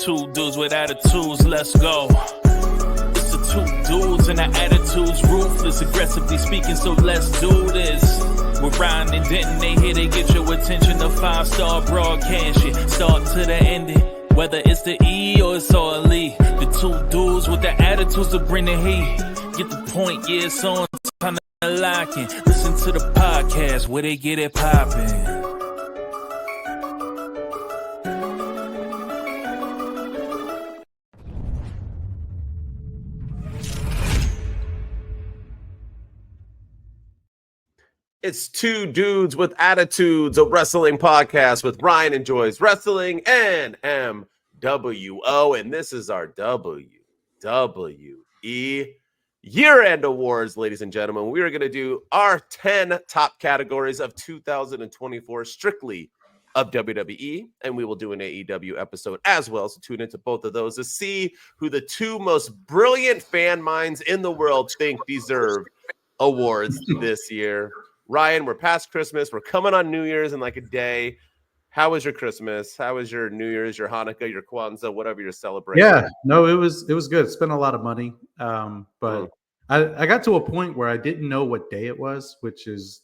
Two dudes with attitudes, let's go. It's the two dudes and the attitudes, ruthless, aggressively speaking, so let's do this. With Ryan and Denton, they here to get your attention. The 5-star broadcast shit, start to the ending. Whether it's the E or it's all E. The two dudes with the attitudes to bring the heat. Get the point, yeah, it's on, time to lock in. Listen to the podcast where they get it poppin'. It's Two Dudes with Attitudes, a wrestling podcast with Ryan Enjoys Wrestling and MWO. And this is our WWE year-end awards, ladies and gentlemen. We are going to do our 10 top categories of 2024 strictly of WWE, and we will do an AEW episode as well. So tune into both of those to see who the two most brilliant fan minds in the world think deserve awards this year. Ryan, we're past Christmas. We're coming on New Year's in like a day. How was your Christmas? How was your New Year's, your Hanukkah, your Kwanzaa, whatever you're celebrating? Yeah, no, it was good. Spent a lot of money, but I got to a point where I didn't know what day it was, which is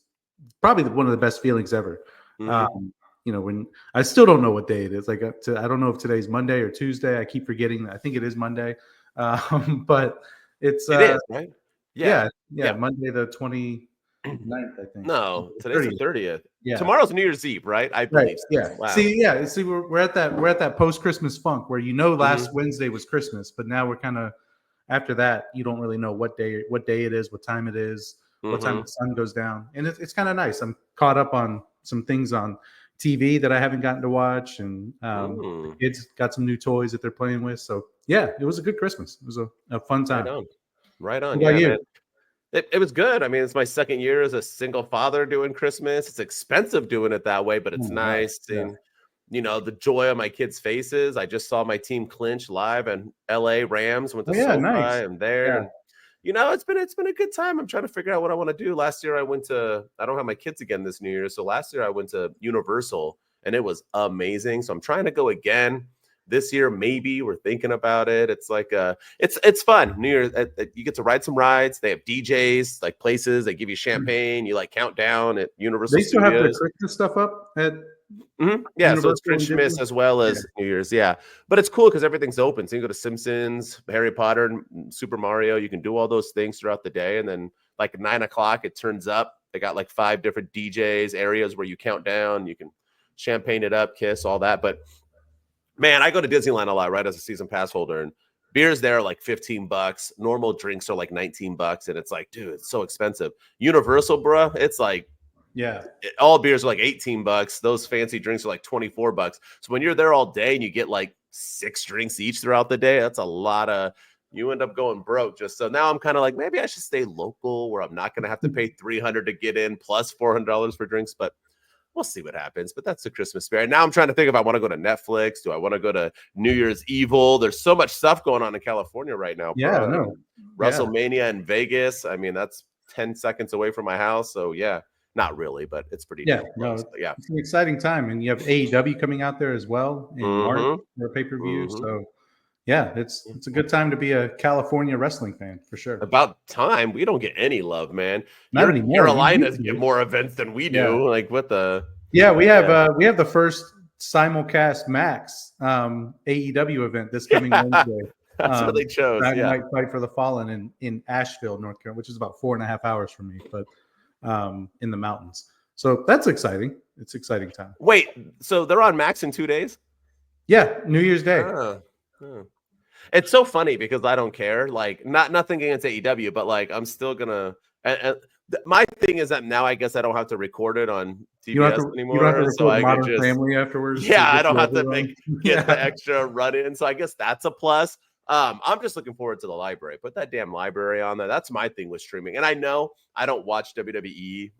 probably one of the best feelings ever. When I still don't know what day it is. Like I don't know if today's Monday or Tuesday. I keep forgetting. I think it is Monday, but it is, right? Yeah. Monday the 29th, I think. No, today's the 30th. Yeah. Tomorrow's New Year's Eve, right? I believe. Right. Yeah. Wow. See, we're at that post-Christmas funk where last Wednesday was Christmas, but now we're kind of after that. You don't really know what day it is, what time it is, what time the sun goes down, and it's kind of nice. I'm caught up on some things on TV that I haven't gotten to watch, and the kids got some new toys that they're playing with. So yeah, it was a good Christmas. It was a fun time. Right on. What about you? Man. It was good. I mean, it's my second year as a single father doing Christmas. It's expensive doing it that way, but it's nice. Yeah. And, the joy on my kids' faces. I just saw my team clinch live and LA Rams went to SoFi. Nice. I'm there. Yeah. And, it's been a good time. I'm trying to figure out what I want to do. Last year I don't have my kids again this New Year. So last year I went to Universal and it was amazing. So I'm trying to go again. This year, maybe we're thinking about it. It's like it's fun. New Year's, you get to ride some rides. They have DJs, like places. They give you champagne. You like count down at Universal. They still have the Christmas stuff up at. Yeah, so it's Christmas as well as New Year's. Yeah, but it's cool because everything's open. So you can go to Simpsons, Harry Potter, and Super Mario. You can do all those things throughout the day, and then like 9 o'clock, it turns up. They got like 5 different DJs areas where you count down. You can champagne it up, kiss, all that, but. Man, I go to Disneyland a lot, right, as a season pass holder, and beers there are like $15. Normal drinks are like $19, and it's like, dude, it's so expensive. Universal, bro, it's like, all beers are like $18. Those fancy drinks are like $24. So when you're there all day and you get like 6 drinks each throughout the day, that's a lot of. You end up going broke. Just so now I'm kind of like, maybe I should stay local where I'm not going to have to pay $300 to get in plus $400 for drinks, but. We'll see what happens, but that's the Christmas spirit. Now I'm trying to think if I want to go to Netflix. Do I want to go to New Year's Evil? There's so much stuff going on in California right now. Yeah, I know. WrestleMania in Vegas. I mean, that's 10 seconds away from my house. So yeah, not really, but it's pretty. It's an exciting time, and you have AEW coming out there as well in March for a pay-per-view. So yeah, it's a good time to be a California wrestling fan for sure. About time. We don't get any love, man. Not anymore. Carolinas get more events than we do. Yeah. Like what the? Yeah, we have the first simulcast Max AEW event this coming Wednesday. That's what they chose. Night Fight for the Fallen in Asheville, North Carolina, which is about 4.5 hours from me, but in the mountains. So that's exciting. It's exciting time. Wait, so they're on Max in 2 days? Yeah, New Year's Day. It's so funny because I don't care. Like, nothing against AEW, but like, I'm still gonna. My thing is that now I guess I don't have to record it on TBS anymore. You don't have to so I Modern can just Family afterwards. Yeah, I don't have to get the extra run in. So I guess that's a plus. I'm just looking forward to the library. Put that damn library on there. That's my thing with streaming. And I know I don't watch WWE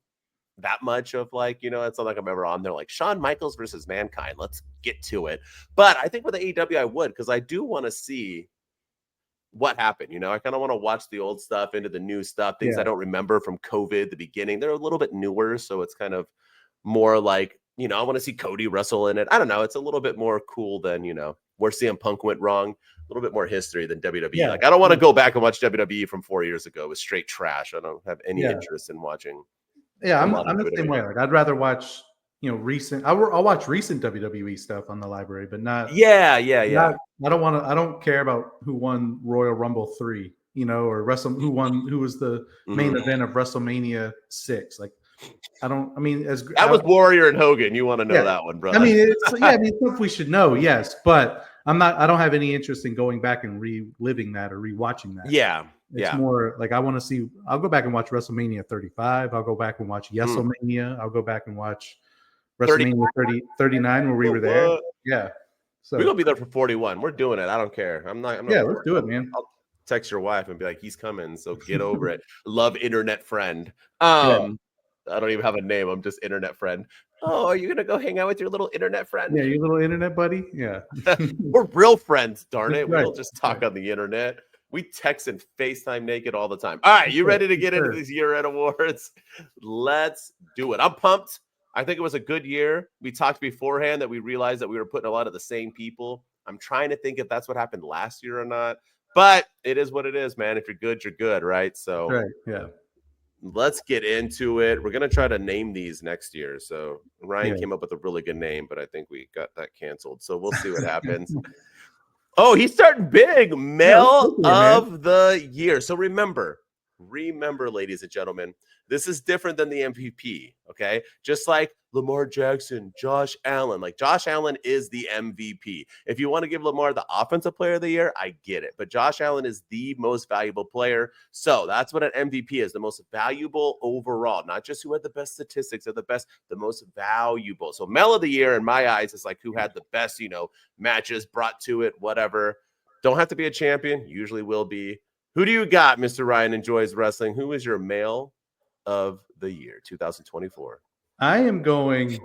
that much of it's not like I'm ever on there like Shawn Michaels versus Mankind. Let's get to it. But I think with the AEW I would, because I do want to see what happened. I kind of want to watch the old stuff into the new stuff, things I don't remember from COVID, the beginning. They're a little bit newer, so it's kind of more like You know, I want to see Cody wrestle in it. I don't know. It's a little bit more cool than, you know, where CM Punk went wrong. A little bit more history than WWE. Yeah. Like, I don't want to go back and watch WWE from 4 years ago. It was straight trash. I don't have any interest in watching. Yeah, I'm the same way. Like, I'd rather watch, you know, recent. I'll watch recent WWE stuff on the library, but not. Yeah. I don't want to. I don't care about who won Royal Rumble 3, you know, or who was the main event of WrestleMania 6. Like, I don't. I mean, that was Warrior and Hogan. You want to know that one, brother? I mean, it's stuff we should know. Yes, but I'm not. I don't have any interest in going back and reliving that or rewatching that. Yeah. It's more like I want to see. I'll go back and watch WrestleMania 35. I'll go back and watch WrestleMania. I'll go back and watch WrestleMania 39 where we were there. Yeah. So we're gonna be there for 41. We're doing it. I don't care. I'm not. Yeah, let's do it, man. I'll text your wife and be like, he's coming. So get over it. Love internet friend. I don't even have a name. I'm just internet friend. Oh, are you gonna go hang out with your little internet friend? Yeah, your little internet buddy. Yeah. We're real friends, darn it. Right. We don't just talk on the internet. We text and FaceTime naked all the time. All right, you ready to get into these year-end awards? Let's do it. I'm pumped. I think it was a good year. We talked beforehand that we realized that we were putting a lot of the same people. I'm trying to think if that's what happened last year or not. But it is what it is, man. If you're good, you're good, right? So yeah. Let's get into it. We're going to try to name these next year. So Ryan came up with a really good name, but I think we got that canceled. So we'll see what happens. Oh, he's starting big. Male of the year. So remember, ladies and gentlemen, this is different than the MVP, okay? Just like Lamar Jackson, Josh Allen. Like, Josh Allen is the MVP. If you want to give Lamar the offensive player of the year, I get it. But Josh Allen is the most valuable player. So that's what an MVP is, the most valuable overall. Not just who had the best statistics or the most valuable. So Male of the year, in my eyes, is like who had the best, you know, matches brought to it, whatever. Don't have to be a champion. Usually will be. Who do you got, Mr. Ryan Enjoys Wrestling? Who is your Male of the year 2024? I'm going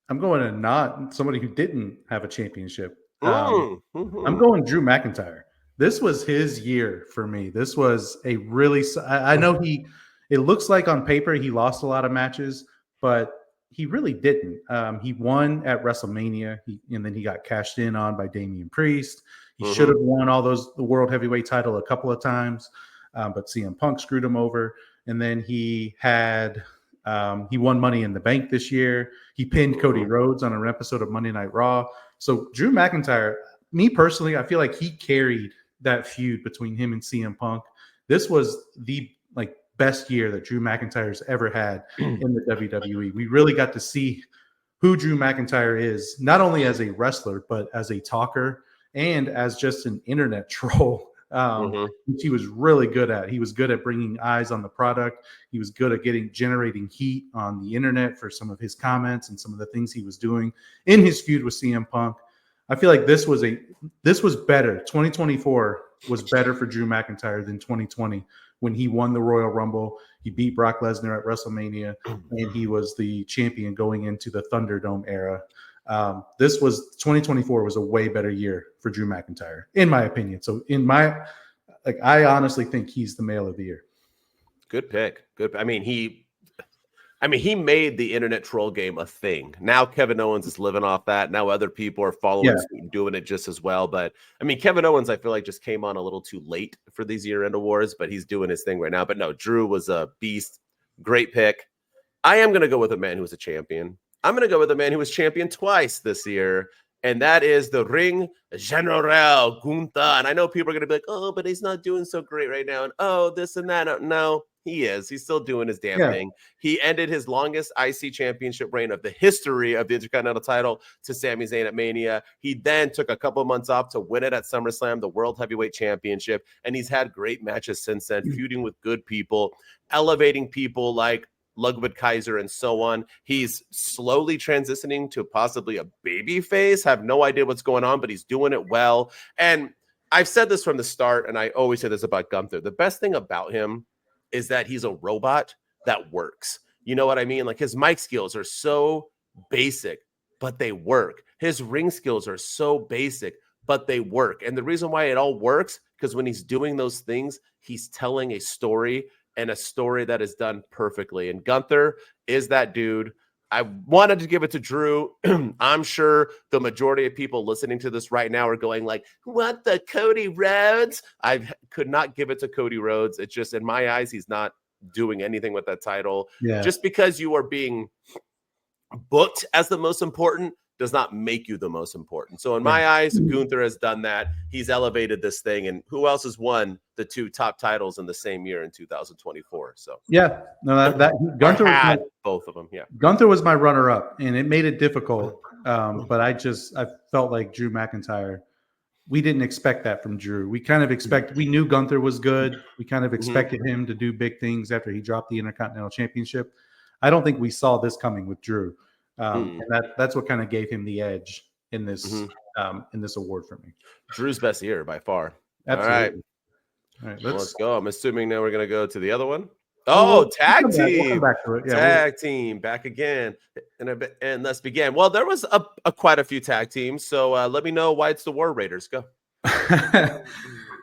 to not somebody who didn't have a championship. I'm going Drew McIntyre. This was his year for me. This was a really, I know it looks like on paper he lost a lot of matches, but he really didn't. He won at WrestleMania, and then he got cashed in on by Damian Priest. He should have won the World Heavyweight title a couple of times, but CM Punk screwed him over. And then he won Money in the Bank this year. He pinned Cody Rhodes on an episode of Monday Night Raw. So Drew McIntyre, me personally, I feel like he carried that feud between him and CM Punk. This was the best year that Drew McIntyre's ever had in the WWE. We really got to see who Drew McIntyre is, not only as a wrestler, but as a talker and as just an internet troll. Which he was really good at. He was good at bringing eyes on the product. He was good at generating heat on the internet for some of his comments and some of the things he was doing in his feud with CM Punk. I feel like this was better. 2024 was better for Drew McIntyre than 2020 when he won the Royal Rumble. He beat Brock Lesnar at WrestleMania, and he was the champion going into the Thunderdome era. 2024 was a way better year for Drew McIntyre, in my opinion. So I honestly think he's the Male of the year. Good pick. Good. I mean, he made the internet troll game a thing. Now Kevin Owens is living off that. Now other people are following suit and doing it just as well. But I mean, Kevin Owens, I feel like just came on a little too late for these year-end awards, but he's doing his thing right now. But no, Drew was a beast. Great pick. I am going to go with a man who was a champion. I'm going to go with a man who was champion twice this year, and that is the Ring General Gunther. And I know people are going to be like, oh, but he's not doing so great right now. And oh, this and that. No, he is. He's still doing his damn thing. He ended his longest IC championship reign of the history of the Intercontinental title to Sami Zayn at Mania. He then took a couple of months off to win it at SummerSlam, the World Heavyweight Championship. And he's had great matches since then, feuding with good people, elevating people like Ludwig Kaiser and so on. He's slowly transitioning to possibly a baby face. Have no idea what's going on, but he's doing it well. And I've said this from the start, and I always say this about Gunther. The best thing about him is that he's a robot that works. You know what I mean? Like, his mic skills are so basic, but they work. His ring skills are so basic, but they work. And the reason why it all works, because when he's doing those things, he's telling a story, and a story that is done perfectly. And Gunther is that dude. I wanted to give it to Drew. I'm sure the majority of people listening to this right now are going like, what, the Cody Rhodes? I could not give it to Cody Rhodes. It's just, in my eyes, he's not doing anything with that title. Yeah. Just because you are being booked as the most important does not make you the most important. So in my eyes, Gunther has done that. He's elevated this thing. And who else has won the 2 top titles in the same year in 2024? So yeah, no, that Gunther had both of them. Yeah, Gunther was my runner-up, and it made it difficult. But I felt like Drew McIntyre. We didn't expect that from Drew. We kind of we knew Gunther was good. We kind of expected him to do big things after he dropped the Intercontinental Championship. I don't think we saw this coming with Drew. And that's what kind of gave him the edge in this award for me. Drew's best year by far. Absolutely. All right, let's go. I'm assuming now we're going to go to the other one. Oh, tag team. We'll come back to it. Yeah, tag team back again. And let's begin. Well, there was quite a few tag teams. So let me know why it's the War Raiders. Go.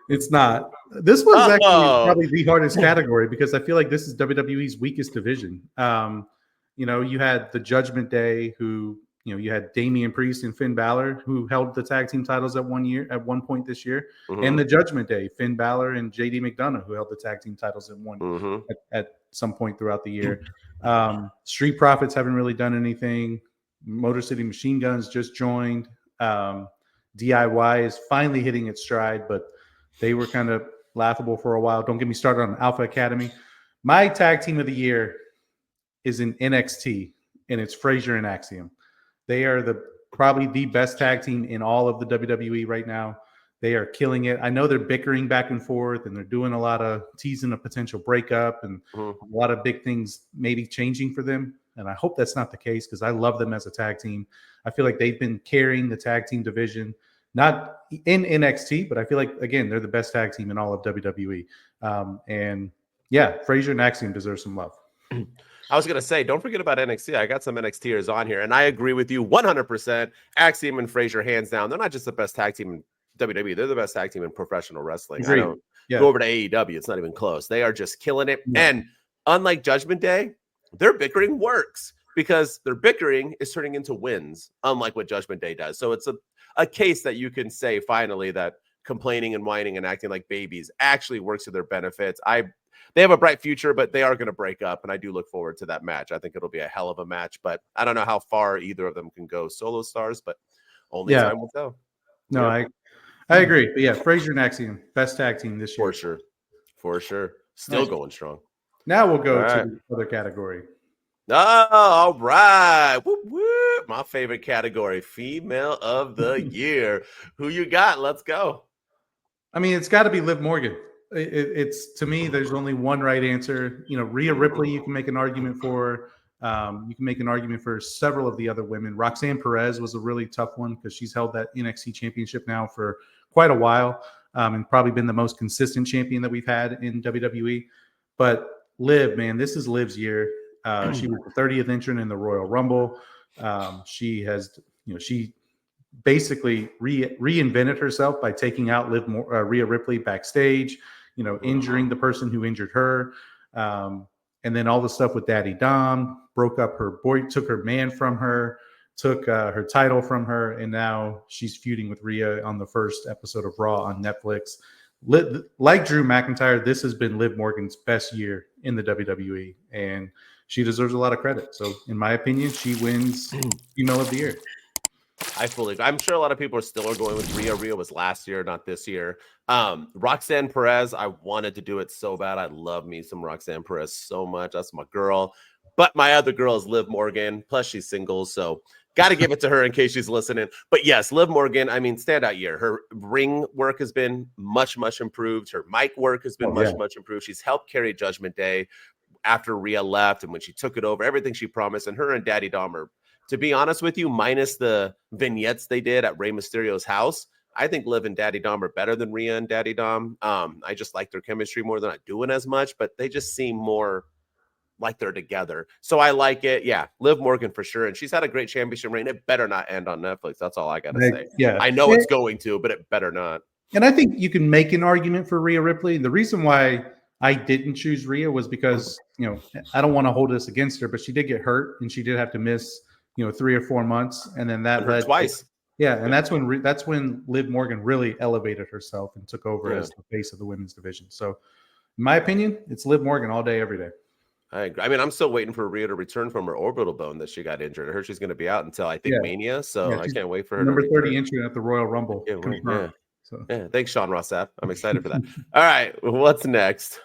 It's not. This was actually probably the hardest category because I feel like this is WWE's weakest division. You had the Judgment Day, who, you had Damian Priest and Finn Balor, who held the tag team titles at one point this year, and the Judgment Day, Finn Balor and JD McDonough, who held the tag team titles at some point throughout the year. Street Profits haven't really done anything. Motor City Machine Guns just joined. DIY is finally hitting its stride, but they were kind of laughable for a while. Don't get me started on Alpha Academy. My tag team of the year is in NXT, and it's Frazier and Axiom. They are probably the best tag team in all of the WWE right now. They are killing it. I know they're bickering back and forth, and they're doing a lot of teasing a potential breakup and a lot of big things maybe changing for them. And I hope that's not the case because I love them as a tag team. I feel like they've been carrying the tag team division, not in NXT, but I feel like, again, they're the best tag team in all of WWE. And yeah, Frazier and Axiom deserve some love. I was going to say, don't forget about NXT. I got some NXTers on here, and I agree with you 100%. Axiom and Frazier, hands down. They're not just the best tag team in WWE. They're the best tag team in professional wrestling. Agreed. I don't go over to AEW. It's not even close. They are just killing it. Yeah. And unlike Judgment Day, their bickering works because their bickering is turning into wins, unlike what Judgment Day does. So it's a case that you can say finally that complaining and whining and acting like babies actually works to their benefits. They have a bright future, but they are going to break up, and I do look forward to that match. I think it'll be a hell of a match, but I don't know how far either of them can go solo stars, but only time will tell. No, I agree. But yeah, Frazier and Axiom, best tag team this year. For sure. Still going strong. Now we'll go to the other category. Oh, all right. Whoop, whoop. My favorite category, Female of the Year. Who you got? Let's go. I mean, it's got to be Liv Morgan. It's to me, there's only one right answer. Rhea Ripley, you can make an argument for. You can make an argument for several of the other women. Roxanne Perez was a really tough one because she's held that NXT championship now for quite a while, and probably been the most consistent champion that we've had in WWE. But Liv, man, this is Liv's year. She was the 30th entrant in the Royal Rumble. She has, she basically reinvented herself by taking out Rhea Ripley backstage, injuring the person who injured her. And then all the stuff with Daddy Dom, broke up her boy, took her man from her, took her title from her, and now she's feuding with Rhea on the first episode of Raw on Netflix. Like Drew McIntyre, this has been Liv Morgan's best year in the WWE, and she deserves a lot of credit. So, in my opinion, she wins Female of the Year. I'm sure a lot of people are still going with Rhea. Rhea was last year, not this year. Roxanne Perez, I wanted to do it so bad. I love me some Roxanne Perez so much. That's my girl. But my other girl is Liv Morgan. Plus, she's single, so got to give it to her in case she's listening. But yes, Liv Morgan, I mean, standout year. Her ring work has been much, much improved. Her mic work has been much improved. She's helped carry Judgment Day after Rhea left and when she took it over, everything she promised. And her and Daddy Dom are, to be honest with you, minus the vignettes they did at Rey Mysterio's house, I think Liv and Daddy Dom are better than Rhea and Daddy Dom. I just like their chemistry more. They're not doing as much, but they just seem more like they're together. So I like it. Yeah, Liv Morgan for sure. And she's had a great championship reign. It better not end on Netflix. That's all I got to say. Yeah, I know it's going to, but it better not. And I think you can make an argument for Rhea Ripley. The reason why I didn't choose Rhea was because, I don't want to hold this against her, but she did get hurt and she did have to miss, 3 or 4 months. And then that led twice. And that's when Liv Morgan really elevated herself and took over as the face of the women's division. So in my opinion, it's Liv Morgan all day, every day. I agree. I mean, I'm still waiting for Rhea to return from her orbital bone that she got injured. I heard she's going to be out until I think Mania. So I can't wait for her. Number 30 entrant at the Royal Rumble. Thanks, Sean Ross Sapp. I'm excited for that. All right. What's next?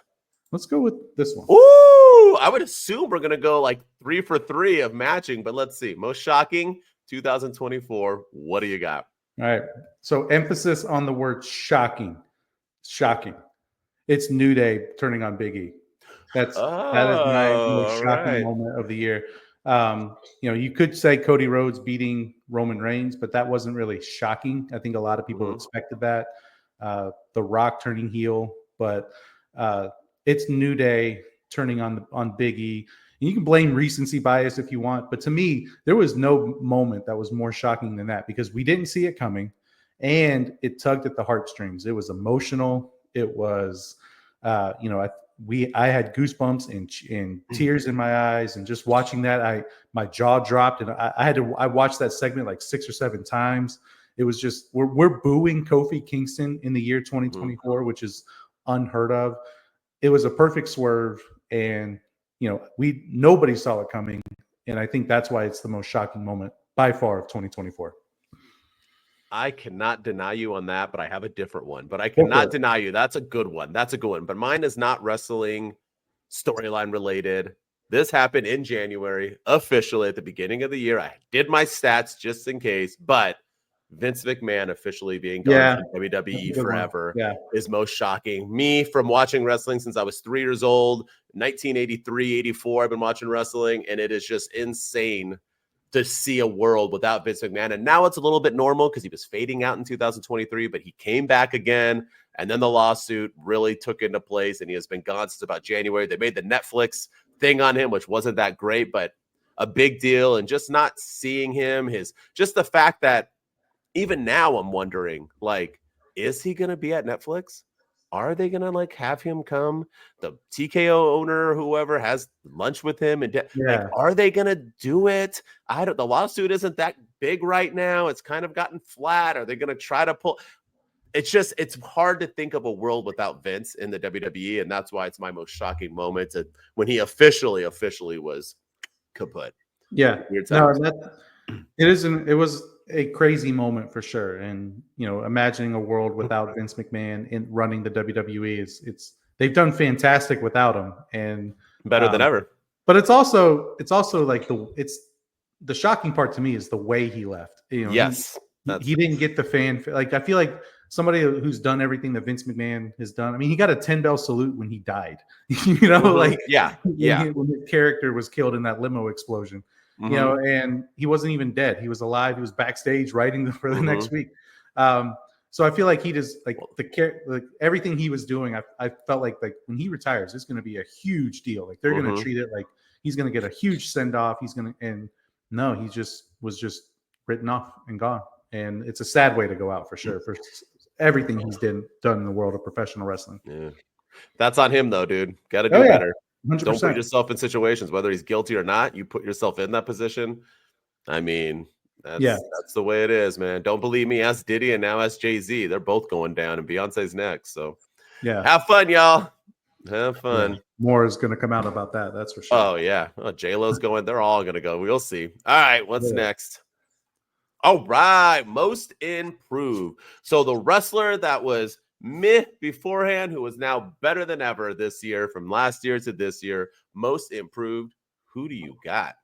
Let's go with this one. Ooh, I would assume we're going to go like 3 for 3 of matching, but let's see. Most shocking 2024. What do you got? All right. So emphasis on the word shocking. Shocking. It's New Day turning on Big E. That is my most shocking moment of the year. You could say Cody Rhodes beating Roman Reigns, but that wasn't really shocking. I think a lot of people expected that. The Rock turning heel, but it's New Day turning on Big E. And you can blame recency bias if you want, but to me, there was no moment that was more shocking than that because we didn't see it coming, and it tugged at the heartstrings. It was emotional. It was, I had goosebumps and tears in my eyes, and just watching that, my jaw dropped, and I watched that segment like 6 or 7 times. It was just we're booing Kofi Kingston in the year 2024, which is unheard of. It was a perfect swerve, and nobody saw it coming, and I think that's why it's the most shocking moment by far of 2024. I cannot deny you on that, but I have a different one. But I cannot deny you. That's a good one. That's a good one. But mine is not wrestling storyline related. This happened in January, officially at the beginning of the year. I did my stats just in case, but Vince McMahon officially being gone from WWE forever is most shocking. Me, from watching wrestling since I was 3 years old, 1983, 84, I've been watching wrestling, and it is just insane to see a world without Vince McMahon. And now it's a little bit normal because he was fading out in 2023, but he came back again. And then the lawsuit really took into place, and he has been gone since about January. They made the Netflix thing on him, which wasn't that great, but a big deal. And just not seeing him, just the fact that even now I'm wondering, is he going to be at Netflix? Are they going to have him come? The TKO owner or whoever has lunch with him, and are they going to do it? The lawsuit isn't that big right now. It's kind of gotten flat. Are they going to try to pull? It's hard to think of a world without Vince in the WWE. And that's why it's my most shocking moment when he officially was kaput. Yeah. It was a crazy moment for sure. And, imagining a world without Vince McMahon in running the WWE they've done fantastic without him, and better than ever. But it's also like the shocking part to me is the way he left. He didn't get the fan. I feel like somebody who's done everything that Vince McMahon has done. I mean, he got a 10-bell salute when he died, when his character was killed in that limo explosion. And he wasn't even dead. He was alive. He was backstage writing for the next week. So I feel like he just everything he was doing. I felt like when he retires, it's going to be a huge deal. They're going to treat it like he's going to get a huge send off. He was just written off and gone. And it's a sad way to go out for sure. For everything he's done in the world of professional wrestling. Yeah, that's on him though, dude. Got to do better. 100%. Don't put yourself in situations, whether he's guilty or not. You put yourself in that position. I mean, that's the way it is, man. Don't believe me? Ask Diddy, and now ask Jay-Z. They're both going down, and Beyonce's next. So, have fun, y'all. Have fun. Yeah. More is going to come out about that. That's for sure. Oh yeah, J-Lo's going. They're all going to go. We'll see. All right, what's next? All right, most improved. So the wrestler that was meh beforehand, who is now better than ever this year, from last year to this year, most improved. Who do you got?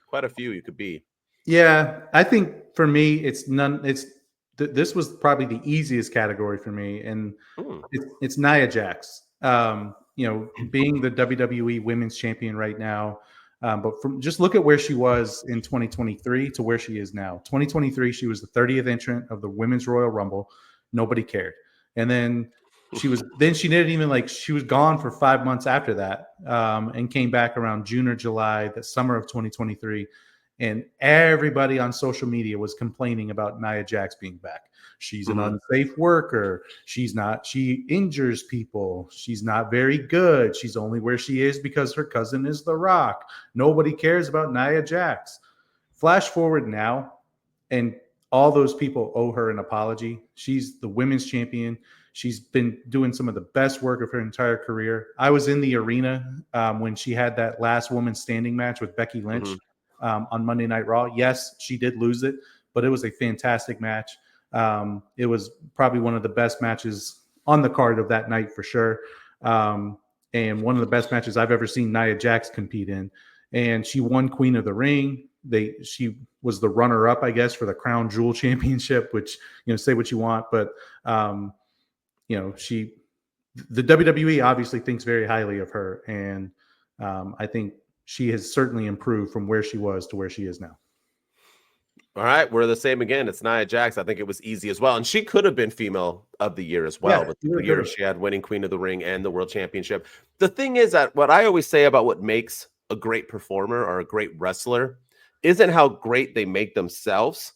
Quite a few you could be. Yeah, I think for me, this was probably the easiest category for me, and it's Nia Jax. Being the WWE Women's Champion right now, but just look at where she was in 2023 to where she is now. 2023, she was the 30th entrant of the Women's Royal Rumble. Nobody cared. And then she didn't even she was gone for 5 months after that, and came back around June or July, the summer of 2023. and everybody on social media was complaining about Nia Jax being back. She's an unsafe worker. She injures people. She's not very good. She's only where she is because her cousin is The Rock. Nobody cares about Nia Jax. Flash forward now, and all those people owe her an apology. She's the women's champion. She's been doing some of the best work of her entire career. I was in the arena when she had that last woman standing match with Becky Lynch on Monday Night Raw. Yes, she did lose it, but it was a fantastic match. It was probably one of the best matches on the card of that night for sure. And one of the best matches I've ever seen Nia Jax compete in. And she won Queen of the Ring. She was the runner-up, I guess, for the Crown Jewel Championship, which, say what you want, but the WWE obviously thinks very highly of her, and I think she has certainly improved from where she was to where she is now. All right, we're the same again. It's Nia Jax. I think it was easy as well, and she could have been Female of the Year as well. With the year she had winning Queen of the Ring and the World Championship. The thing is that what I always say about what makes a great performer or a great wrestler isn't how great they make themselves.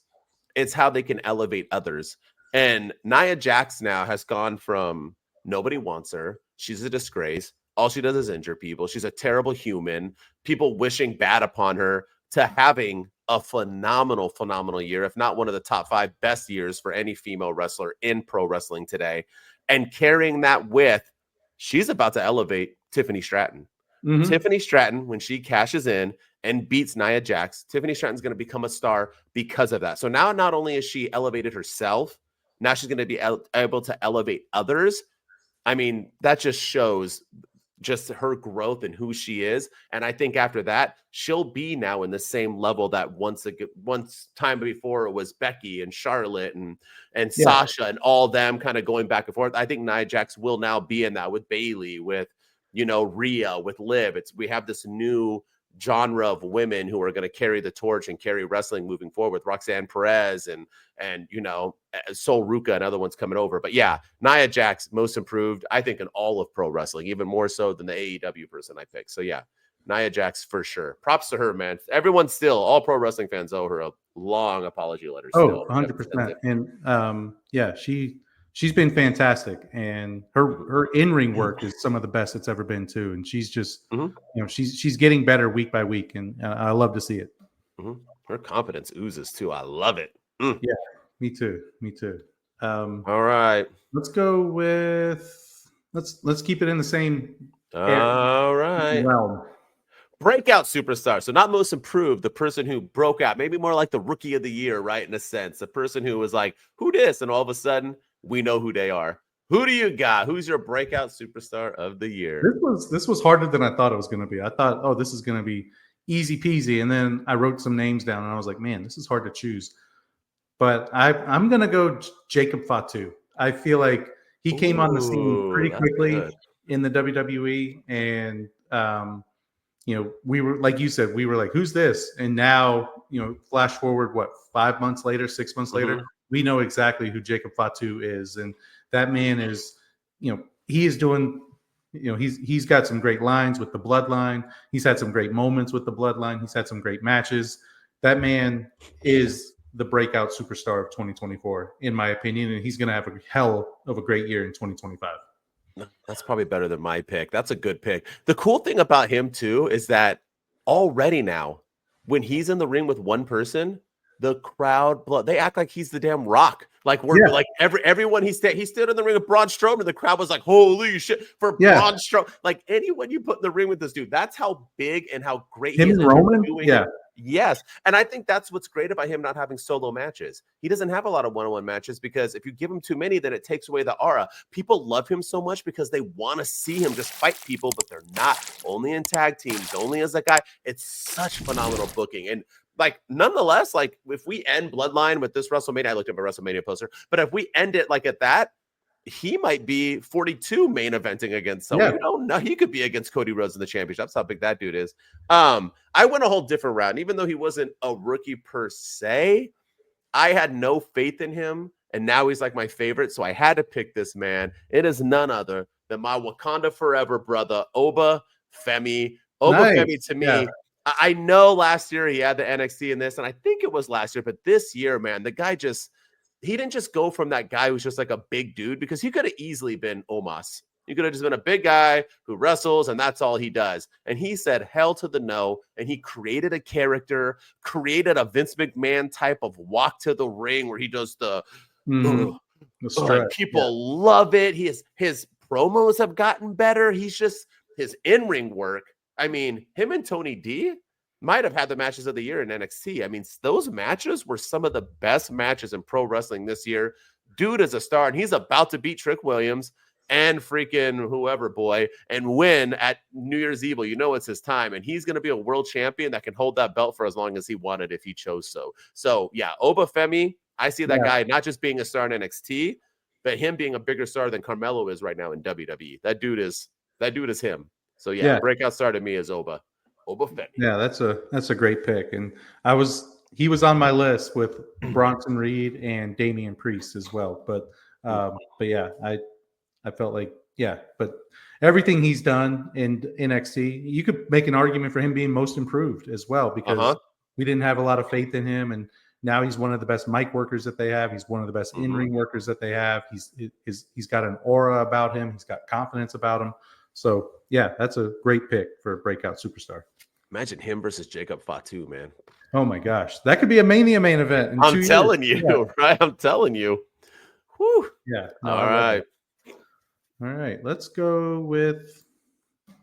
It's how they can elevate others. And Nia Jax now has gone from nobody wants her. She's a disgrace. All she does is injure people. She's a terrible human. People wishing bad upon her, to having a phenomenal year, if not one of the top 5 best years for any female wrestler in pro wrestling today. And carrying that with, she's about to elevate Tiffany Stratton. Tiffany Stratton, when she cashes in and beats Nia Jax, Tiffany Stratton's going to become a star because of that. So now not only is she elevated herself, now she's going to be able to elevate others. I mean, that just shows just her growth and who she is. And I think after that, she'll be now in the same level that once time before it was Becky and Charlotte and Sasha and all them kind of going back and forth. I think Nia Jax will now be in that with Bayley, with, Rhea, with Liv. We have this new genre of women who are going to carry the torch and carry wrestling moving forward, with Roxanne Perez and Sol Ruca and other ones coming over. But yeah, Nia Jax, most improved, I think, in all of pro wrestling, even more so than the AEW person I picked. So yeah, Nia Jax for sure. Props to her, man. Everyone still, all pro wrestling fans owe her a long apology letter. Oh, 100%. And she's been fantastic, and her in-ring work is some of the best it's ever been too. And she's just, she's getting better week by week, and I love to see it. Her confidence oozes too. I love it. Yeah, me too. All right, let's go with let's keep it in the same. All right. Realm. Breakout superstar. So not most improved, the person who broke out, maybe more like the rookie of the year, right? In a sense, the person who was like, who this? And all of a sudden we know who they are. Who do you got? Who's your breakout superstar of the year? This was harder than I thought it was going to be. I thought, oh, this is going to be easy peasy. And then I wrote some names down and I was like, man, this is hard to choose. But I'm going to go Jacob Fatu. I feel like he came on the scene pretty quickly in the WWE. And, we were, like you said, we were like, who's this? And now, flash forward, 5 months later, 6 months later, we know exactly who Jacob Fatu is. And that man is, he is doing, he's got some great lines with the Bloodline. He's had some great moments with the Bloodline. He's had some great matches. That man is the breakout superstar of 2024, in my opinion. And he's going to have a hell of a great year in 2025. That's probably better than my pick. That's a good pick. The cool thing about him too is that already now, when he's in the ring with one person, the crowd, they act like he's the damn Rock. Like like everyone he stood in the ring with Braun Strowman, the crowd was like, "Holy shit!" For Braun Strowman, like anyone you put in the ring with this dude, that's how big and how great him he is. And Roman, Yes. And I think that's what's great about him not having solo matches. He doesn't have a lot of one-on-one matches because if you give him too many, then it takes away the aura. People love him so much because they want to see him just fight people, but they're not. Only in tag teams, only as a guy. It's such phenomenal booking. And nonetheless, if we end Bloodline with this WrestleMania, I looked at my WrestleMania poster, but if we end it at that, he might be 42 main eventing against someone. No, he could be against Cody Rhodes in the championship. That's how big that dude is. I went a whole different route. Even though he wasn't a rookie per se, I had no faith in him. And now he's like my favorite. So I had to pick this man. It is none other than my Wakanda Forever brother, Oba Femi. Oba Femi to me I know last year he had the NXT in this, and I think it was last year, but this year, man, the guy he didn't just go from that guy who's just like a big dude, because he could have easily been Omos. He could have just been a big guy who wrestles and that's all he does. And he said hell to the no, and he created a character, created a Vince McMahon type of walk to the ring where he does the like people love it. His promos have gotten better. He's just his in-ring work. I mean, him and Tony D might have had the matches of the year in NXT. I mean, those matches were some of the best matches in pro wrestling this year. Dude is a star, and he's about to beat Trick Williams and freaking whoever, boy, and win at New Year's Evil. You know it's his time, and he's going to be a world champion that can hold that belt for as long as he wanted if he chose so. So, yeah, Obafemi, I see that guy not just being a star in NXT, but him being a bigger star than Carmelo is right now in WWE. That dude is him. So, yeah. Breakout star to me is Obafemi. Yeah, that's a great pick. And he was on my list with Bronson Reed and Damian Priest as well. But yeah, I felt like, but everything he's done in NXT, you could make an argument for him being most improved as well, because we didn't have a lot of faith in him, and now he's one of the best mic workers that they have. He's one of the best in-ring workers that they have. He's got an aura about him. He's got confidence about him. So yeah, that's a great pick for a breakout superstar. Imagine him versus Jacob Fatu, man. Oh my gosh, that could be a Mania main event. I'm telling you, right? I'm telling you. Whew. Yeah. No, all right. All right. Let's go with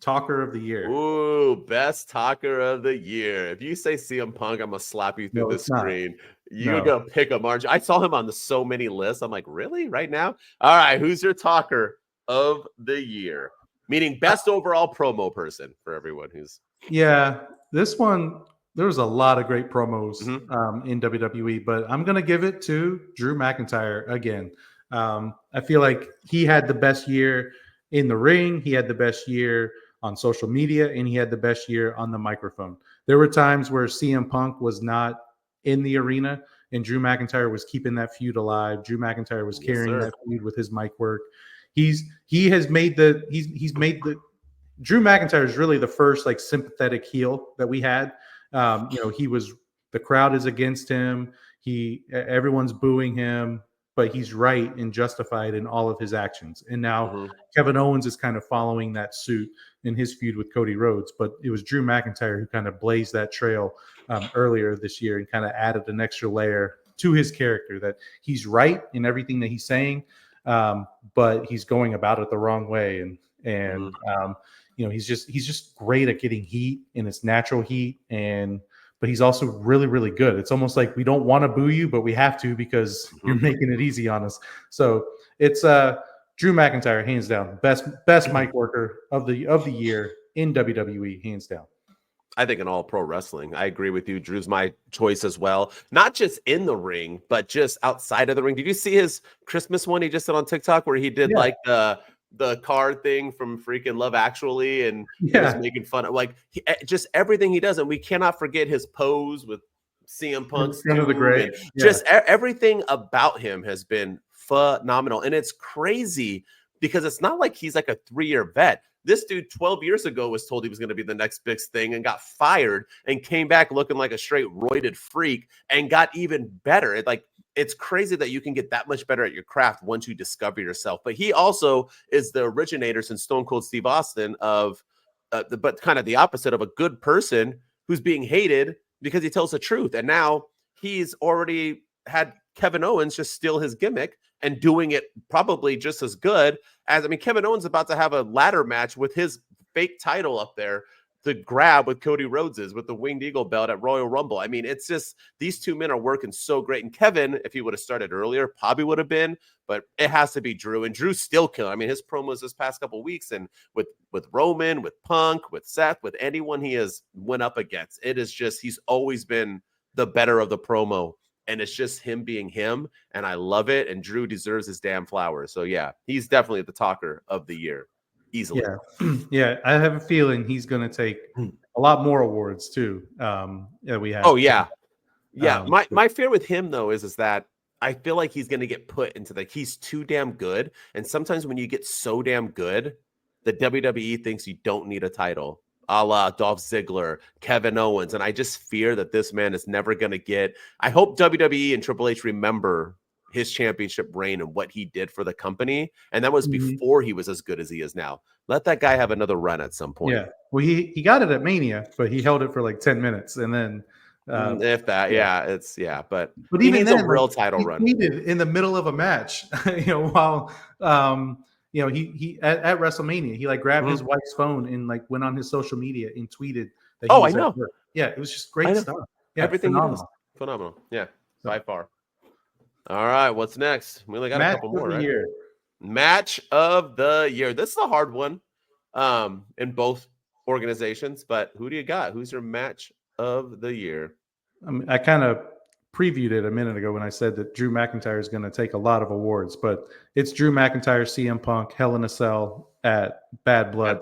Talker of the Year. Ooh, best Talker of the Year. If you say CM Punk, I'm gonna slap you through the screen. You're gonna pick a margin. I saw him on so many lists. I'm like, really? Right now? All right. Who's your Talker of the Year? Meaning best overall promo person for everyone who's. Yeah, this one, there was a lot of great promos in WWE, but I'm going to give it to Drew McIntyre again. I feel like he had the best year in the ring. He had the best year on social media, and he had the best year on the microphone. There were times where CM Punk was not in the arena, and Drew McIntyre was keeping that feud alive. Drew McIntyre was carrying that feud with his mic work. Drew McIntyre is really the first like sympathetic heel that we had. The crowd is against him. Everyone's booing him, but he's right and justified in all of his actions. And now Kevin Owens is kind of following that suit in his feud with Cody Rhodes, but it was Drew McIntyre who kind of blazed that trail earlier this year and kind of added an extra layer to his character, that he's right in everything that he's saying. But he's going about it the wrong way, and he's just great at getting heat in its natural heat, but he's also really, really good. It's almost like we don't want to boo you, but we have to because you're making it easy on us. So it's Drew McIntyre, hands down, best mic worker of the year in WWE, hands down. I think in all pro wrestling, I agree with you. Drew's my choice as well. Not just in the ring, but just outside of the ring. Did you see his Christmas one he just did on TikTok where he did like the card thing from freaking Love Actually, and he was making fun of just everything he does. And we cannot forget his pose with CM Punk's just everything about him has been phenomenal. And it's crazy because it's not like he's like a 3-year vet. This dude 12 years ago was told he was going to be the next big thing and got fired and came back looking like a straight roided freak and got even better. It's crazy that you can get that much better at your craft once you discover yourself. But he also is the originator since Stone Cold Steve Austin of, but kind of the opposite of a good person who's being hated because he tells the truth. And now he's already had Kevin Owens just steal his gimmick and doing it probably just as good as, Kevin Owens is about to have a ladder match with his fake title up there to grab with Cody Rhodes's with the Winged Eagle belt at Royal Rumble. It's just, these two men are working so great. And Kevin, if he would have started earlier, probably would have been, but it has to be Drew, and Drew's still killing. His promos this past couple weeks, and with Roman, with Punk, with Seth, with anyone he has went up against, it is just, he's always been the better of the promo. And it's just him being him, and I love it. And Drew deserves his damn flowers. So yeah, he's definitely the Talker of the Year, easily. Yeah, I have a feeling he's going to take a lot more awards too. We have. Oh yeah. My fear with him though is that I feel like he's going to get put into he's too damn good. And sometimes when you get so damn good, the WWE thinks you don't need a title. a la Dolph Ziggler, Kevin Owens. And I just fear that this man is never going to get. I hope WWE and Triple H remember his championship reign and what he did for the company. And that was before he was as good as he is now. Let that guy have another run at some point. Yeah. Well, he got it at Mania, but he held it for like 10 minutes. And then if that, but he even needs then, a real title run. He needed in the middle of a match, while he at WrestleMania, he like grabbed his wife's phone and like went on his social media and tweeted that he was I know. at work. Yeah, it was just great stuff. Yeah, everything phenomenal. Yeah, by far. All right, what's next? We only got a couple more, right? Match of the year. This is a hard one in both organizations, but who do you got? Who's your match of the year? I kind of previewed it a minute ago when I said that Drew McIntyre is going to take a lot of awards, but it's Drew McIntyre, CM Punk, Hell in a Cell at Bad Blood.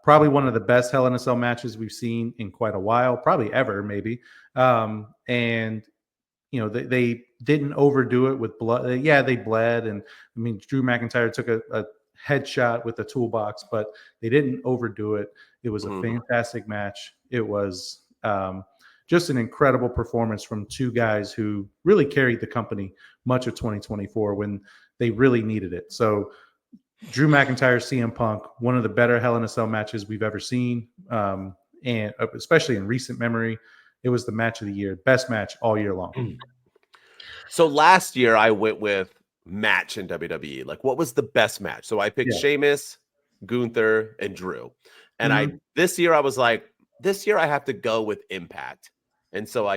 Probably one of the best Hell in a Cell matches we've seen in quite a while, probably ever, maybe. And they didn't overdo it with blood. Yeah, they bled, and I mean Drew McIntyre took a headshot with a toolbox, but they didn't overdo it. It was a fantastic match. It was just an incredible performance from two guys who really carried the company much of 2024 when they really needed it. So Drew McIntyre, CM Punk, one of the better Hell in a Cell matches we've ever seen, and especially in recent memory. It was the match of the year, best match all year long. So last year I went with match in WWE. Like, what was the best match? So I picked Sheamus, Gunther, and Drew. And this year I was like, this year I have to go with Impact. And so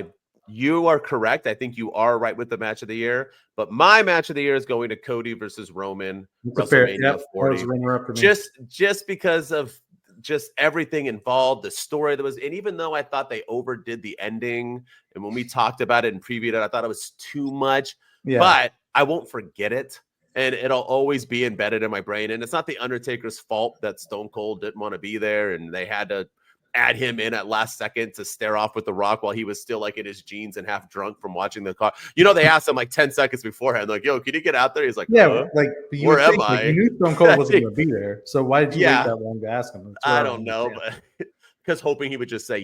you are correct. I think you are right with the match of the year. But my match of the year is going to Cody versus Roman, WrestleMania 40. Just because of just everything involved, the story that was, and even though I thought they overdid the ending, and when we talked about it and previewed it, I thought it was too much, but I won't forget it, and it'll always be embedded in my brain. And it's not the Undertaker's fault that Stone Cold didn't want to be there, and they had to add him in at last second to stare off with The Rock while he was still like in his jeans and half drunk from watching the car. They asked him like 10 seconds beforehand, like, yo, can you get out there? He's like, like, where am I? You knew Stone Cold wasn't going to be there. So why did you wait that long to ask him? I don't know, but because hoping he would just say,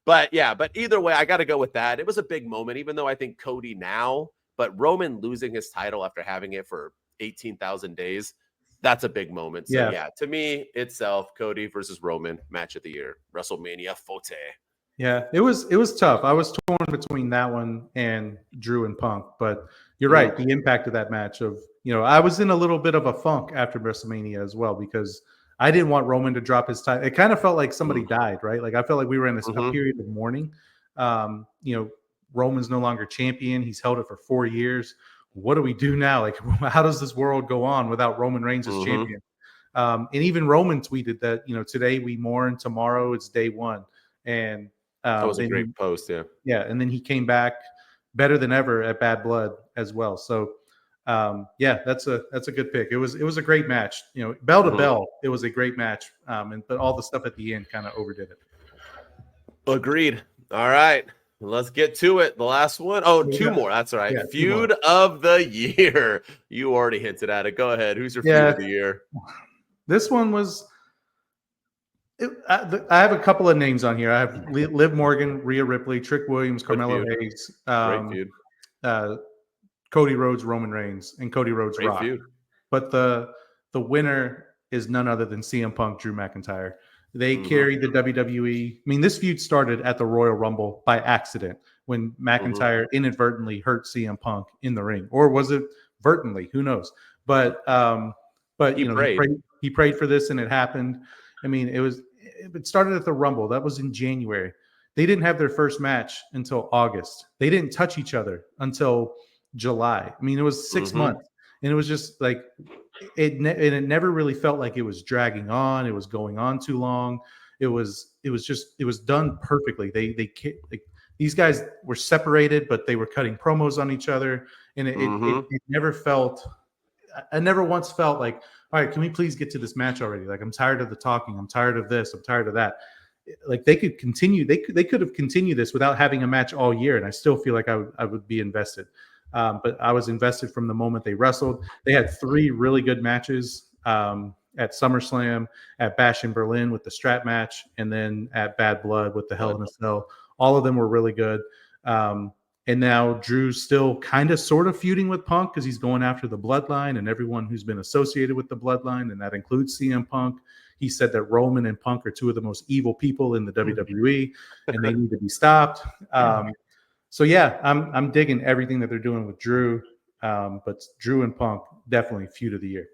but either way, I got to go with that. It was a big moment, even though I think Cody now, but Roman losing his title after having it for 18,000 days. That's a big moment. So to me itself, Cody versus Roman, match of the year, WrestleMania 40. Yeah, it was tough. I was torn between that one and Drew and Punk, but you're right. The impact of that match I was in a little bit of a funk after WrestleMania as well, because I didn't want Roman to drop his title. It kind of felt like somebody died, right? Like I felt like we were in a period of mourning. Roman's no longer champion. He's held it for 4 years. What do we do now? Like, how does this world go on without Roman Reigns as champion? And even Roman tweeted that, today we mourn, tomorrow it's day one. And that was a great post. Yeah. And then he came back better than ever at Bad Blood as well. So that's a good pick. It was a great match, bell to bell. It was a great match. But all the stuff at the end kind of overdid it. Agreed. All right. Let's get to it. The last one. Oh, two more. That's all right. Yeah, Feud of the year. You already hinted at it. Go ahead. Who's your Feud of the year? This one was. I have a couple of names on here. I have Liv Morgan, Rhea Ripley, Trick Williams, Carmelo Hayes, great feud. Cody Rhodes, Roman Reigns, and Cody Rhodes Rock. Feud. But the winner is none other than CM Punk, Drew McIntyre. They carried the WWE. I mean, this feud started at the Royal Rumble by accident when McIntyre inadvertently hurt CM Punk in the ring, or was it vertently? Who knows? But he prayed for this, and it happened. I mean, it started at the Rumble. That was in January. They didn't have their first match until August. They didn't touch each other until July. I mean, it was 6 months, and it was just like. It never really felt like it was dragging on. It was going on too long. It was done perfectly. These guys were separated, but they were cutting promos on each other, and it never felt. I never once felt like, all right, can we please get to this match already? Like, I'm tired of the talking. I'm tired of this. I'm tired of that. Like, they could continue. They could have continued this without having a match all year, and I still feel like I would be invested. But I was invested from the moment they wrestled. They had 3 really good matches, and at SummerSlam, at Bash in Berlin with the strap match, and then at Bad Blood with the Hell in a Cell. All of them were really good. And now Drew's still kind of sort of feuding with Punk because he's going after the Bloodline and everyone who's been associated with the Bloodline, and that includes CM Punk. He said that Roman and Punk are two of the most evil people in the WWE, and they need to be stopped. So yeah, I'm digging everything that they're doing with Drew, but Drew and Punk definitely feud of the year.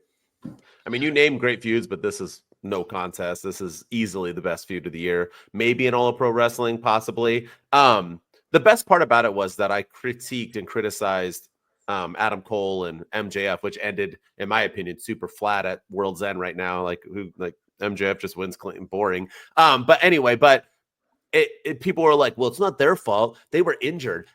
I mean, you name great feuds, but this is no contest. This is easily the best feud of the year. Maybe in All of Pro Wrestling, possibly. The best part about it was that I critiqued and criticized Adam Cole and MJF, which ended, in my opinion, super flat at World's End right now. Like MJF just wins clean, boring. But anyway, people were like, well, it's not their fault. They were injured.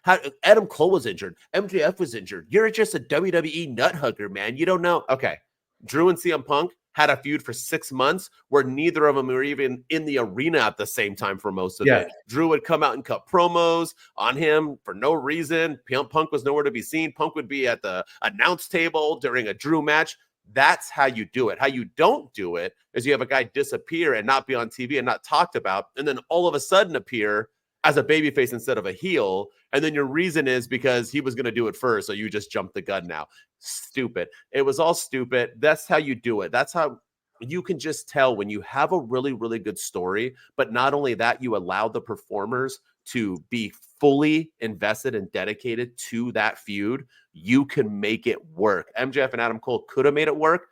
Adam Cole was injured. MJF was injured. You're just a WWE nut hugger, man. You don't know. Okay. Drew and CM Punk had a feud for 6 months where neither of them were even in the arena at the same time for most of it. Drew would come out and cut promos on him for no reason. Punk was nowhere to be seen. Punk would be at the announce table during a Drew match. That's how you do it. How you don't do it is you have a guy disappear and not be on TV and not talked about, and then all of a sudden appear as a babyface instead of a heel. And then your reason is because he was going to do it first. So you just jumped the gun now. Stupid. It was all stupid. That's how you do it. That's how you can just tell when you have a really, really good story. But not only that, you allow the performers to be fully invested and dedicated to that feud. You can make it work. MJF and Adam Cole could have made it work.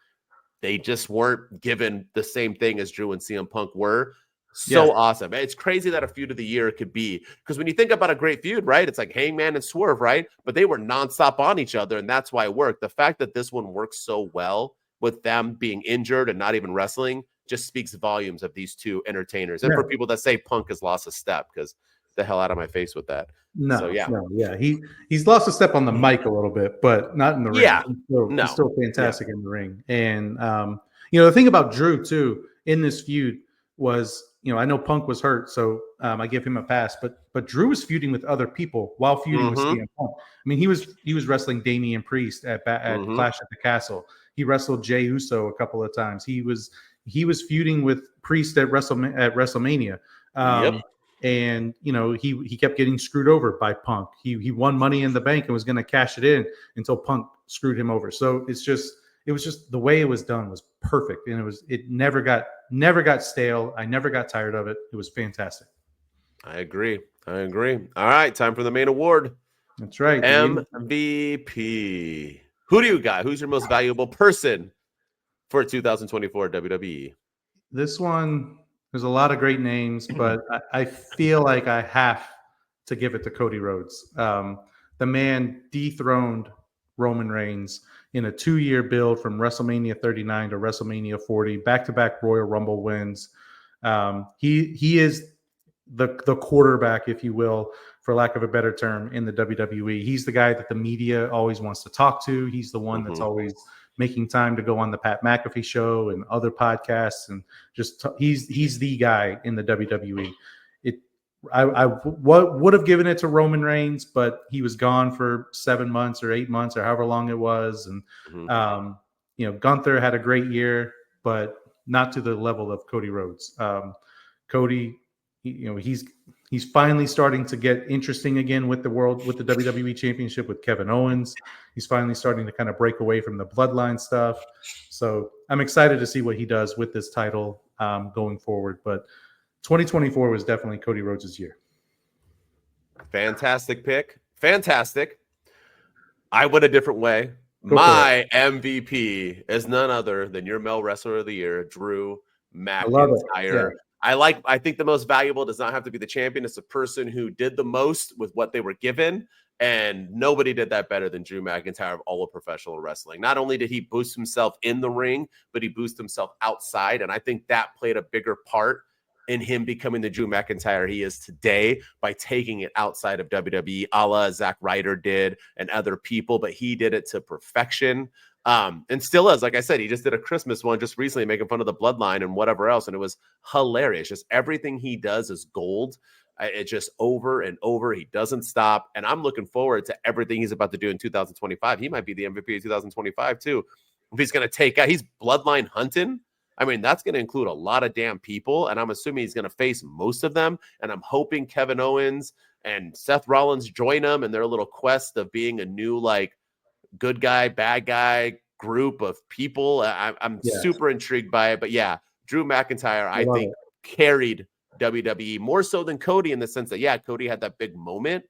They just weren't given the same thing as Drew and CM Punk were. So awesome. It's crazy that a feud of the year could be, because when you think about a great feud, right, it's like Hangman and Swerve, right? But they were nonstop on each other, and that's why it worked. The fact that this one works so well with them being injured and not even wrestling just speaks volumes of these two entertainers. And for people that say Punk has lost a step, because the hell out of my face with that. He's lost a step on the mic a little bit, but not in the ring. He's still fantastic in the ring. And the thing about Drew too in this feud was, I know Punk was hurt, so I give him a pass, but Drew was feuding with other people while feuding with CM Punk. I mean, he was wrestling Damian Priest at Clash at the Castle. He wrestled Jey Uso a couple of times. He was feuding with Priest at WrestleMania. And he kept getting screwed over by Punk. He won Money in the Bank and was going to cash it in until Punk screwed him over. So it was just the way it was done was perfect, and it never got stale. I never got tired of it. It was fantastic. I agree. All right, time for the main award. That's right. MVP. Who do you got? Who's your most valuable person for 2024 WWE? This one, there's a lot of great names, but I feel like I have to give it to Cody Rhodes. The man dethroned Roman Reigns in a 2-year build from WrestleMania 39 to WrestleMania 40, back-to-back Royal Rumble wins. He is the quarterback, if you will, for lack of a better term, in the WWE. He's the guy that the media always wants to talk to. He's the one that's always making time to go on the Pat McAfee show and other podcasts, and just he's the guy in the WWE. I would have given it to Roman Reigns, but he was gone for 7 months or 8 months or however long it was, and Gunther had a great year, but not to the level of Cody Rhodes. Cody, he's finally starting to get interesting again with the WWE Championship with Kevin Owens. He's finally starting to kind of break away from the bloodline stuff. So I'm excited to see what he does with this title going forward. But 2024 was definitely Cody Rhodes' year. Fantastic pick. Fantastic. I went a different way. My MVP is none other than your male wrestler of the year, Drew McIntyre. I think the most valuable does not have to be the champion. It's the person who did the most with what they were given. And nobody did that better than Drew McIntyre of all of professional wrestling. Not only did he boost himself in the ring, but he boosted himself outside. And I think that played a bigger part in him becoming the Drew McIntyre he is today by taking it outside of WWE, a la Zack Ryder did and other people, but he did it to perfection. And still is. Like I said, he just did a Christmas one just recently making fun of the bloodline and whatever else. And it was hilarious. Just everything he does is gold. It's just over and over. He doesn't stop. And I'm looking forward to everything he's about to do in 2025. He might be the MVP of 2025 too. If he's going to take out, he's bloodline hunting. I mean, that's going to include a lot of damn people, and I'm assuming he's going to face most of them. And I'm hoping Kevin Owens and Seth Rollins join him in their little quest of being a new, like, good guy, bad guy group of people. I'm super intrigued by it. But yeah, Drew McIntyre, I think, carried WWE more so than Cody, in the sense that, yeah, Cody had that big moment,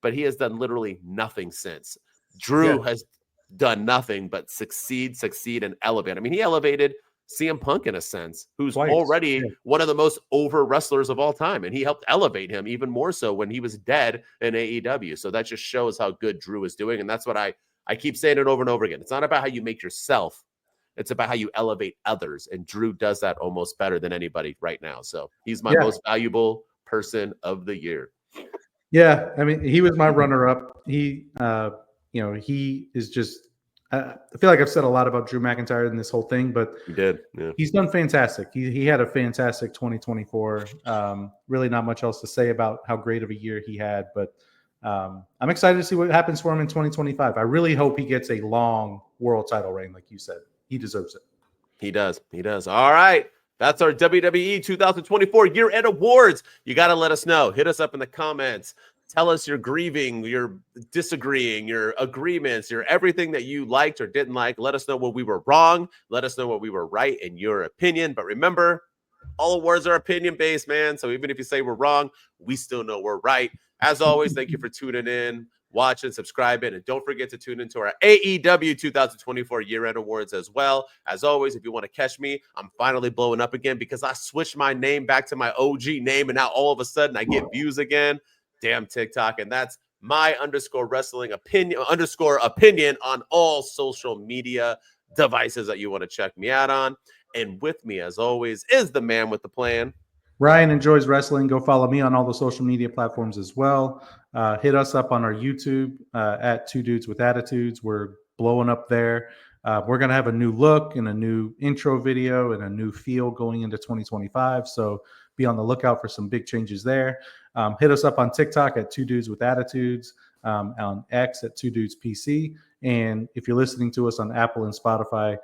but he has done literally nothing since. Drew has done nothing but succeed, and elevate. I mean, he elevated CM Punk in a sense, who's already one of the most over wrestlers of all time. And he helped elevate him even more so when he was dead in AEW. So that just shows how good Drew is doing. And that's what I keep saying it over and over again. It's not about how you make yourself. It's about how you elevate others. And Drew does that almost better than anybody right now. So he's my most valuable person of the year. Yeah. I mean, he was my runner-up. He, he is just, I feel like I've said a lot about Drew McIntyre in this whole thing, but he's done fantastic. He had a fantastic 2024. Really not much else to say about how great of a year he had, but I'm excited to see what happens for him in 2025. I really hope he gets a long world title reign, like you said. He deserves it. He does. All right. That's our WWE 2024 year-end awards. You got to let us know. Hit us up in the comments. Tell us your grieving, your disagreeing, your agreements, your everything that you liked or didn't like. Let us know what we were wrong. Let us know what we were right in your opinion. But remember, all awards are opinion-based, man. So even if you say we're wrong, we still know we're right. As always, thank you for tuning in, watching, subscribing, and don't forget to tune into our AEW 2024 year-end awards as well. As always, if you want to catch me, I'm finally blowing up again because I switched my name back to my OG name, and now all of a sudden I get views again. Damn TikTok. And that's my _wrestling opinion on all social media devices that you want to check me out on. And with me, as always, is the man with the plan. Ryan enjoys wrestling. Go follow me on all the social media platforms as well. Hit us up on our YouTube at Two Dudes with Attitudes. We're blowing up there. We're going to have a new look and a new intro video and a new feel going into 2025. So be on the lookout for some big changes there. Hit us up on TikTok at Two Dudes with Attitudes, on X at Two Dudes PC. And if you're listening to us on Apple and Spotify,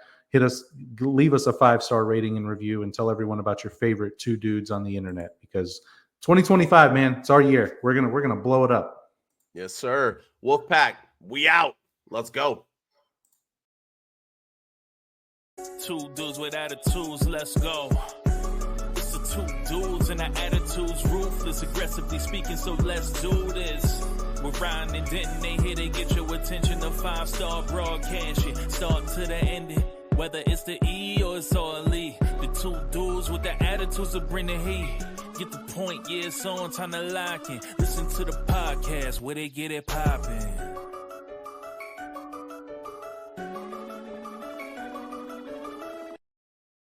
leave us a 5-star rating and review, and tell everyone about your favorite two dudes on the internet, because 2025, man, it's our year. We're gonna blow it up. Yes, sir. Wolfpack, we out. Let's go. Two dudes with attitudes, let's go. It's the two dudes and our attitudes, ruthless, aggressively speaking, so let's do this. We're Ryan and Denton, they here to get your attention. The 5-star broadcast, start to the ending. Whether it's the E or it's all E, the two dudes with the attitudes will bring the heat. Get the point, yeah, it's on, time to lock in. Listen to the podcast where they get it poppin'.